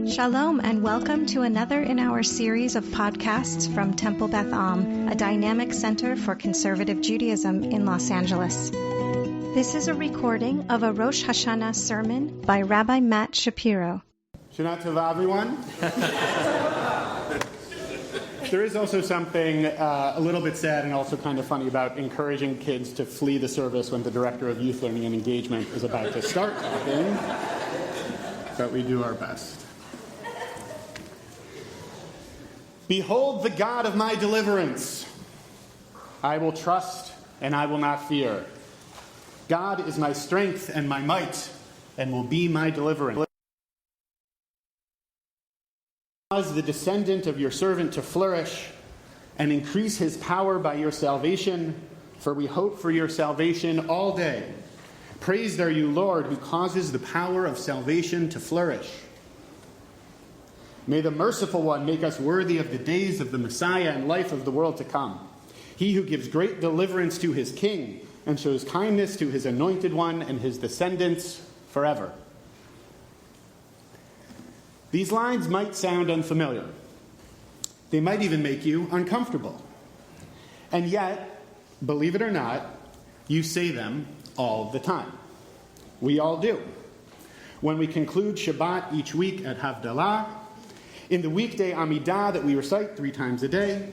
Shalom and welcome to another in our series of podcasts from Temple Beth Am, a dynamic center for conservative Judaism in Los Angeles. This is a recording of a Rosh Hashanah sermon by Rabbi Matt Shapiro. Shana Tova, everyone. There is also something a little bit sad and also kind of funny about encouraging kids to flee the service when the director of youth learning and engagement is about to start talking, but we do our best. Behold the God of my deliverance. I will trust and I will not fear. God is my strength and my might and will be my deliverance. Cause the descendant of your servant to flourish and increase his power by your salvation, for we hope for your salvation all day. Praised are you, Lord, who causes the power of salvation to flourish. May the merciful one make us worthy of the days of the Messiah and life of the world to come. He who gives great deliverance to his king and shows kindness to his anointed one and his descendants forever. These lines might sound unfamiliar. They might even make you uncomfortable. And yet, believe it or not, you say them all the time. We all do. When we conclude Shabbat each week at Havdalah, in the weekday Amidah that we recite 3 times a day,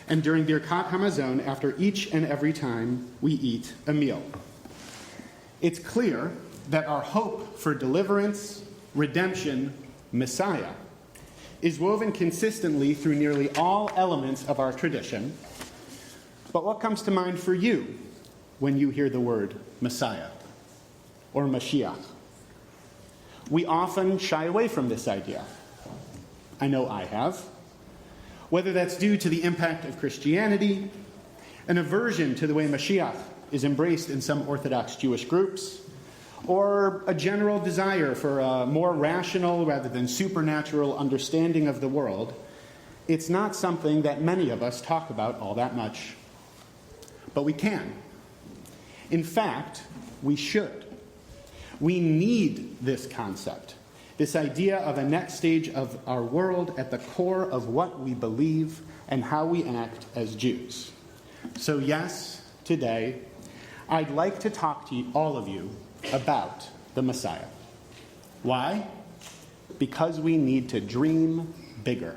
and during Birkat Hamazon after each and every time we eat a meal. It's clear that our hope for deliverance, redemption, Messiah is woven consistently through nearly all elements of our tradition. But what comes to mind for you when you hear the word Messiah or Mashiach? We often shy away from this idea. I know I have. Whether that's due to the impact of Christianity, an aversion to the way Mashiach is embraced in some Orthodox Jewish groups, or a general desire for a more rational rather than supernatural understanding of the world, it's not something that many of us talk about all that much. But we can. In fact, we should. We need this concept, this idea of a next stage of our world at the core of what we believe and how we act as Jews. So yes, today, I'd like to talk to all of you about the Messiah. Why? Because we need to dream bigger.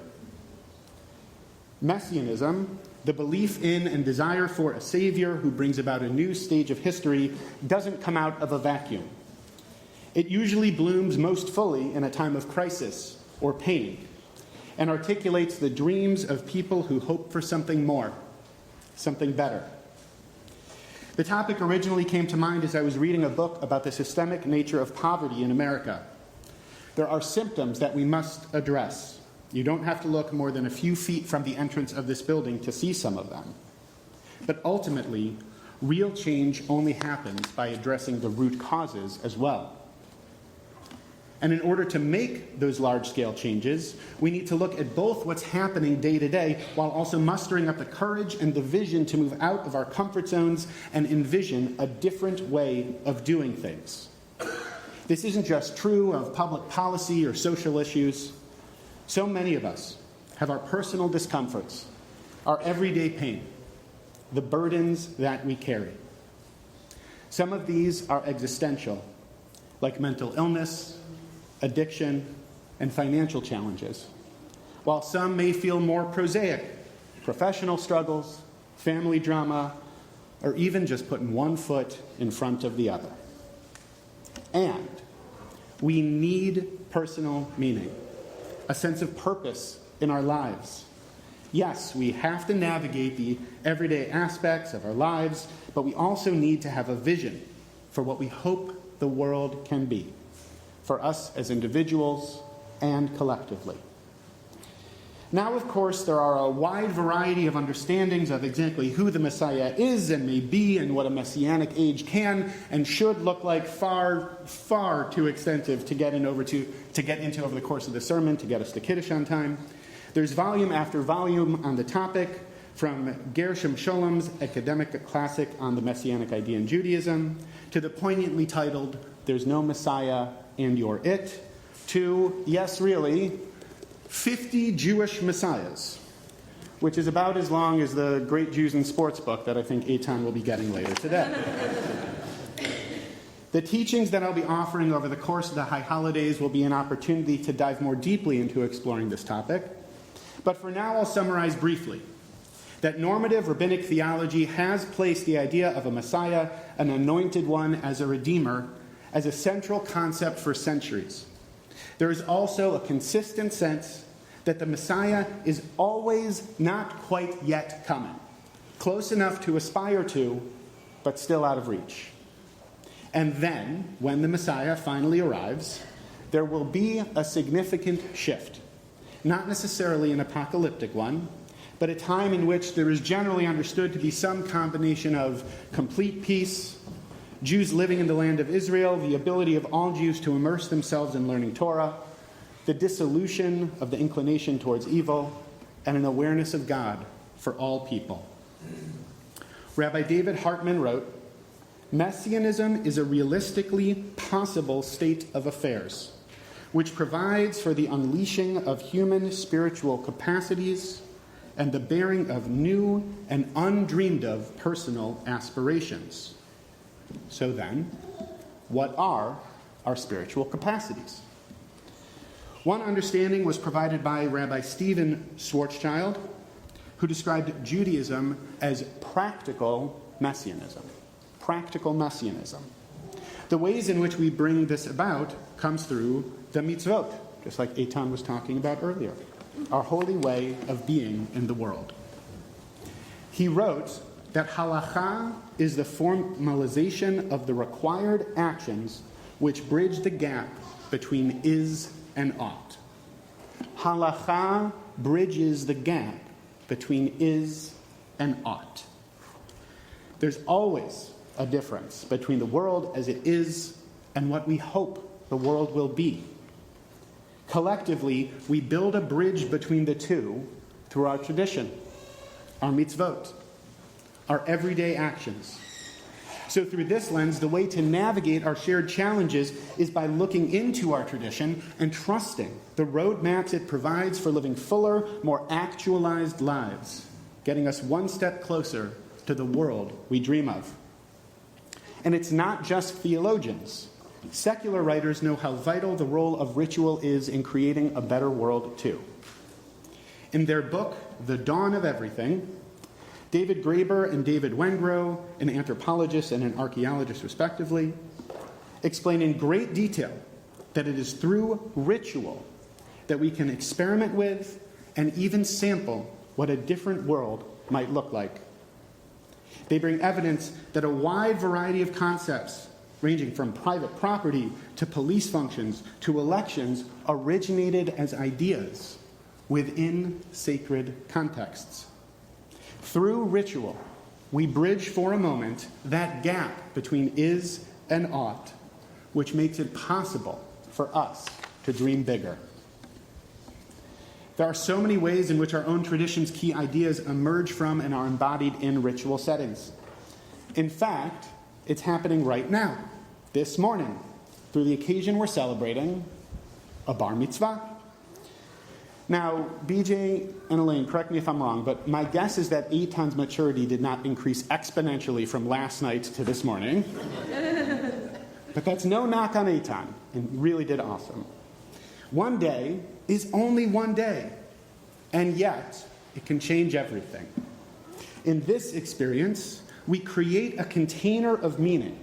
Messianism, the belief in and desire for a savior who brings about a new stage of history, doesn't come out of a vacuum. It usually blooms most fully in a time of crisis or pain and articulates the dreams of people who hope for something more, something better. The topic originally came to mind as I was reading a book about the systemic nature of poverty in America. There are symptoms that we must address. You don't have to look more than a few feet from the entrance of this building to see some of them. But ultimately, real change only happens by addressing the root causes as well. And in order to make those large-scale changes, we need to look at both what's happening day to day while also mustering up the courage and the vision to move out of our comfort zones and envision a different way of doing things. This isn't just true of public policy or social issues. So many of us have our personal discomforts, our everyday pain, the burdens that we carry. Some of these are existential, like mental illness, addiction, and financial challenges, while some may feel more prosaic, professional struggles, family drama, or even just putting one foot in front of the other. And we need personal meaning, a sense of purpose in our lives. Yes, we have to navigate the everyday aspects of our lives, but we also need to have a vision for what we hope the world can be, for us as individuals and collectively. Now, of course, there are a wide variety of understandings of exactly who the Messiah is and may be and what a messianic age can and should look like, far, far too extensive to get into over the course of the sermon to get us to Kiddush on time. There's volume after volume on the topic, from Gershom Sholom's academic classic on the Messianic idea in Judaism to the poignantly titled, There's No Messiah and You're It, to, yes, really, 50 Jewish messiahs, which is about as long as the Great Jews in Sports book that I think Eitan will be getting later today. The teachings that I'll be offering over the course of the high holidays will be an opportunity to dive more deeply into exploring this topic. But for now, I'll summarize briefly that normative rabbinic theology has placed the idea of a Messiah, an anointed one, as a redeemer, as a central concept for centuries. There is also a consistent sense that the Messiah is always not quite yet coming, close enough to aspire to, but still out of reach. And then, when the Messiah finally arrives, there will be a significant shift. Not necessarily an apocalyptic one, but a time in which there is generally understood to be some combination of complete peace, Jews living in the land of Israel, the ability of all Jews to immerse themselves in learning Torah, the dissolution of the inclination towards evil, and an awareness of God for all people. Rabbi David Hartman wrote, "Messianism is a realistically possible state of affairs, which provides for the unleashing of human spiritual capacities and the bearing of new and undreamed of personal aspirations." So then, what are our spiritual capacities? One understanding was provided by Rabbi Stephen Schwarzschild, who described Judaism as practical messianism. Practical messianism. The ways in which we bring this about comes through the mitzvot, just like Eitan was talking about earlier, our holy way of being in the world. He wrote that halacha is the formalization of the required actions which bridge the gap between is and ought. Halacha bridges the gap between is and ought. There's always a difference between the world as it is and what we hope the world will be. Collectively, we build a bridge between the two through our tradition, our mitzvot, our everyday actions. So through this lens, the way to navigate our shared challenges is by looking into our tradition and trusting the roadmaps it provides for living fuller, more actualized lives, getting us one step closer to the world we dream of. And it's not just theologians. Secular writers know how vital the role of ritual is in creating a better world, too. In their book, The Dawn of Everything, David Graeber and David Wengrow, an anthropologist and an archaeologist respectively, explain in great detail that it is through ritual that we can experiment with and even sample what a different world might look like. They bring evidence that a wide variety of concepts, ranging from private property to police functions to elections, originated as ideas within sacred contexts. Through ritual, we bridge for a moment that gap between is and ought, which makes it possible for us to dream bigger. There are so many ways in which our own tradition's key ideas emerge from and are embodied in ritual settings. In fact, it's happening right now, this morning, through the occasion we're celebrating, a bar mitzvah. Now, BJ and Elaine, correct me if I'm wrong, but my guess is that Eitan's maturity did not increase exponentially from last night to this morning. But that's no knock on Eitan, and he really did awesome. One day is only one day, and yet it can change everything. In this experience, we create a container of meaning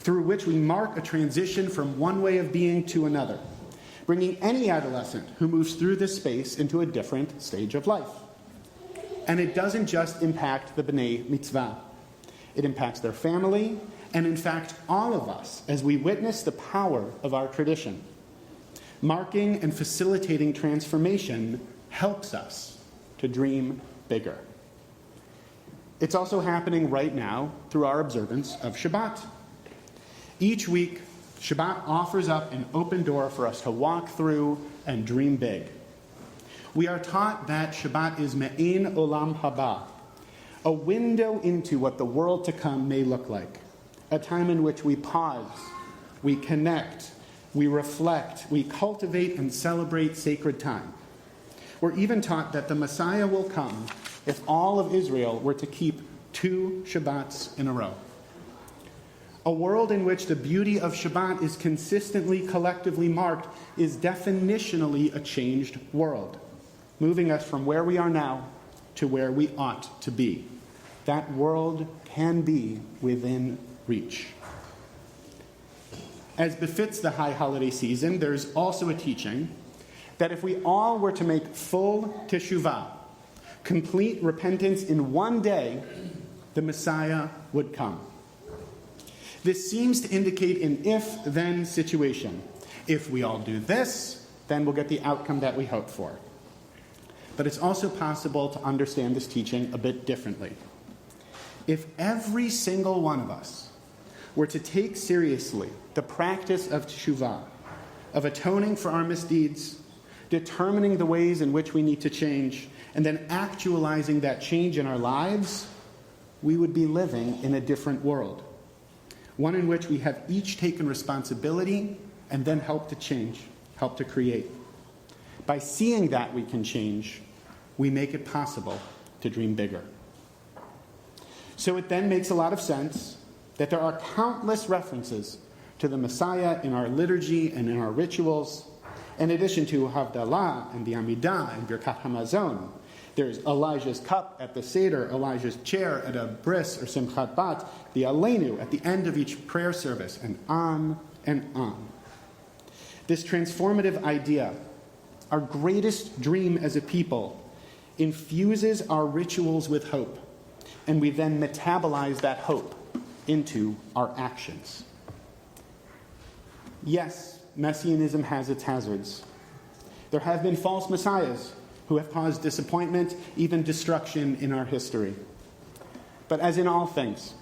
through which we mark a transition from one way of being to another, bringing any adolescent who moves through this space into a different stage of life. And it doesn't just impact the B'nai Mitzvah. It impacts their family, and in fact, all of us, as we witness the power of our tradition. Marking and facilitating transformation helps us to dream bigger. It's also happening right now through our observance of Shabbat. Each week, Shabbat offers up an open door for us to walk through and dream big. We are taught that Shabbat is me'ein olam haba, a window into what the world to come may look like, a time in which we pause, we connect, We reflect, we cultivate and celebrate sacred time. We're even taught that the Messiah will come if all of Israel were to keep 2 Shabbats in a row. A world in which the beauty of Shabbat is consistently, collectively marked is definitionally a changed world, moving us from where we are now to where we ought to be. That world can be within reach. As befits the high holiday season, there's also a teaching that if we all were to make full teshuvah, complete repentance in one day, the Messiah would come. This seems to indicate an if-then situation. If we all do this, then we'll get the outcome that we hope for. But it's also possible to understand this teaching a bit differently. If every single one of us were to take seriously the practice of teshuvah, of atoning for our misdeeds, determining the ways in which we need to change, and then actualizing that change in our lives, we would be living in a different world. One in which we have each taken responsibility and then helped to change, helped to create. By seeing that we can change, we make it possible to dream bigger. So it then makes a lot of sense that there are countless references to the Messiah in our liturgy and in our rituals. In addition to Havdalah and the Amidah and Birkat Hamazon, there's Elijah's cup at the Seder, Elijah's chair at a bris or Simchat Bat, the Aleinu at the end of each prayer service, and on and on. This transformative idea, our greatest dream as a people, infuses our rituals with hope, and we then metabolize that hope into our actions. Yes, Messianism has its hazards. There have been false messiahs who have caused disappointment, even destruction in our history. But as in all things,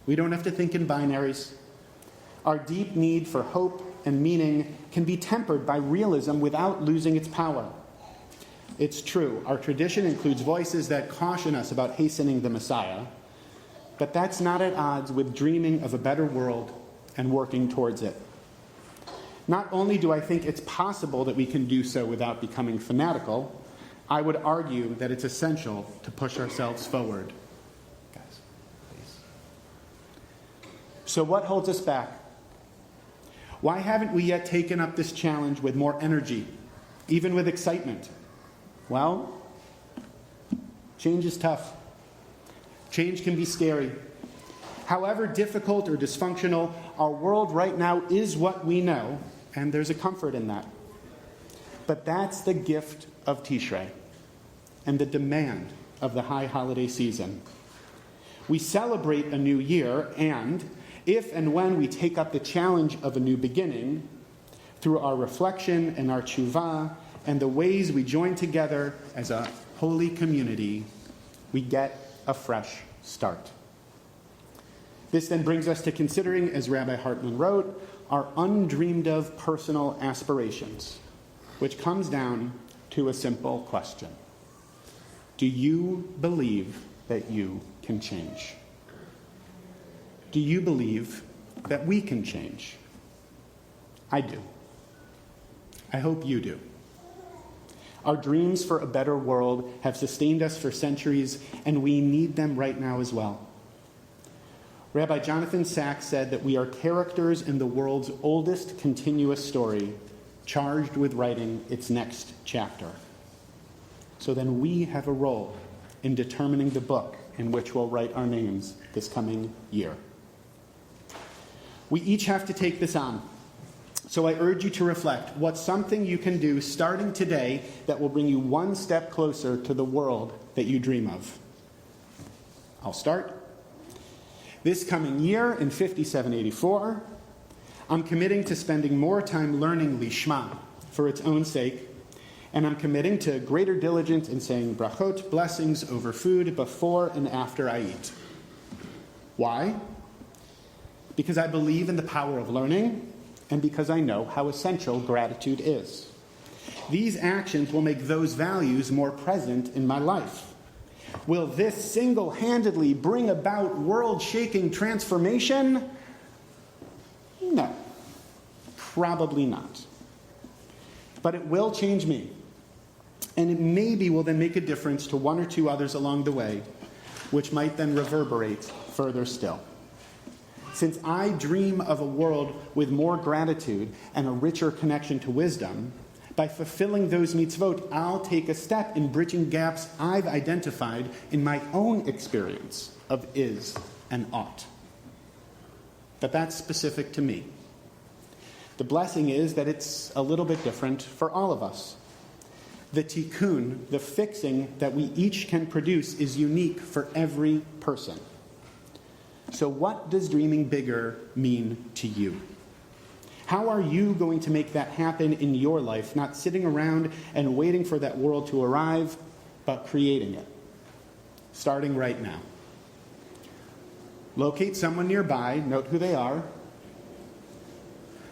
we don't have to think in binaries. Our deep need for hope and meaning can be tempered by realism without losing its power. It's true, our tradition includes voices that caution us about hastening the Messiah, but that's not at odds with dreaming of a better world and working towards it. Not only do I think it's possible that we can do so without becoming fanatical, I would argue that it's essential to push ourselves forward. Guys, please. So what holds us back? Why haven't we yet taken up this challenge with more energy, even with excitement? Well, change is tough. Change can be scary. However difficult or dysfunctional, our world right now is what we know, and there's a comfort in that. But that's the gift of Tishrei and the demand of the high holiday season. We celebrate a new year, and if and when we take up the challenge of a new beginning, through our reflection and our teshuvah and the ways we join together as a holy community, we get a fresh start. This then brings us to considering, as Rabbi Hartman wrote, our undreamed of personal aspirations, which comes down to a simple question. Do you believe that you can change? Do you believe that we can change? I do. I hope you do. Our dreams for a better world have sustained us for centuries, and we need them right now as well. Rabbi Jonathan Sacks said that we are characters in the world's oldest continuous story, charged with writing its next chapter. So then we have a role in determining the book in which we'll write our names this coming year. We each have to take this on. So I urge you to reflect what's something you can do starting today that will bring you one step closer to the world that you dream of. I'll start. This coming year, in 5784, I'm committing to spending more time learning Lishma for its own sake, and I'm committing to greater diligence in saying brachot, blessings over food before and after I eat. Why? Because I believe in the power of learning, and because I know how essential gratitude is. These actions will make those values more present in my life. Will this single-handedly bring about world-shaking transformation? No, Probably not. But it will change me. And it maybe will then make a difference to one or two others along the way, which might then reverberate further still. Since I dream of a world with more gratitude and a richer connection to wisdom, by fulfilling those mitzvot, I'll take a step in bridging gaps I've identified in my own experience of is and ought. But that's specific to me. The blessing is that it's a little bit different for all of us. The tikkun, the fixing that we each can produce, is unique for every person. So what does dreaming bigger mean to you? How are you going to make that happen in your life, not sitting around and waiting for that world to arrive, but creating it, starting right now? Locate someone nearby, note who they are,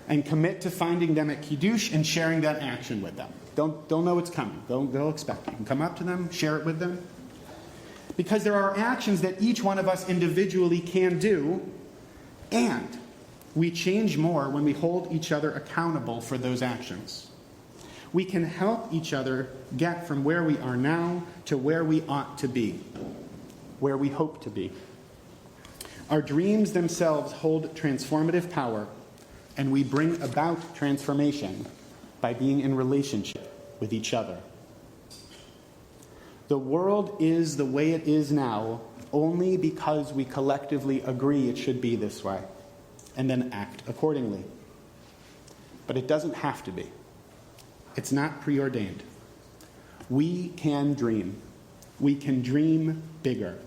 and commit to finding them at Kiddush and sharing that action with them. Don't know it's coming. They'll expect it. You can come up to them, share it with them. Because there are actions that each one of us individually can do, and we change more when we hold each other accountable for those actions. We can help each other get from where we are now to where we ought to be, where we hope to be. Our dreams themselves hold transformative power, and we bring about transformation by being in relationship with each other. The world is the way it is now only because we collectively agree it should be this way, and then act accordingly. But it doesn't have to be. It's not preordained. We can dream. We can dream bigger.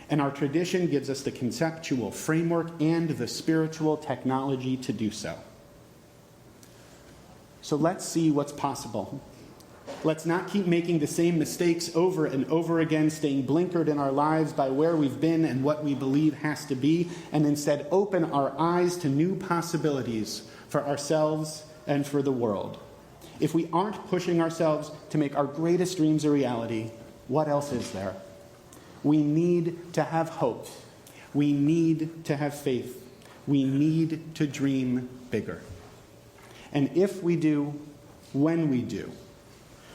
And our tradition gives us the conceptual framework and the spiritual technology to do so. So let's see what's possible. Let's not keep making the same mistakes over and over again, staying blinkered in our lives by where we've been and what we believe has to be, and instead open our eyes to new possibilities for ourselves and for the world. If we aren't pushing ourselves to make our greatest dreams a reality, what else is there? We need to have hope. We need to have faith. We need to dream bigger. And if we do, when we do,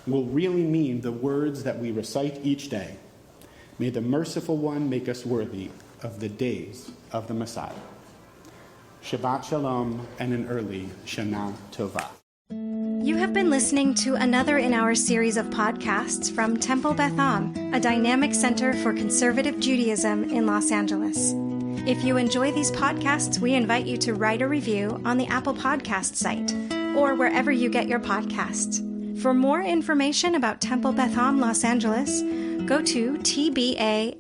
will really mean the words that we recite each day. May the merciful one make us worthy of the days of the Messiah. Shabbat Shalom and an early Shana Tova. You have been listening to another in our series of podcasts from Temple Beth Am, a dynamic center for conservative Judaism in Los Angeles. If you enjoy these podcasts, we invite you to write a review on the Apple Podcast site or wherever you get your podcasts. For more information about Temple Beth Am Los Angeles, go to tbala.org.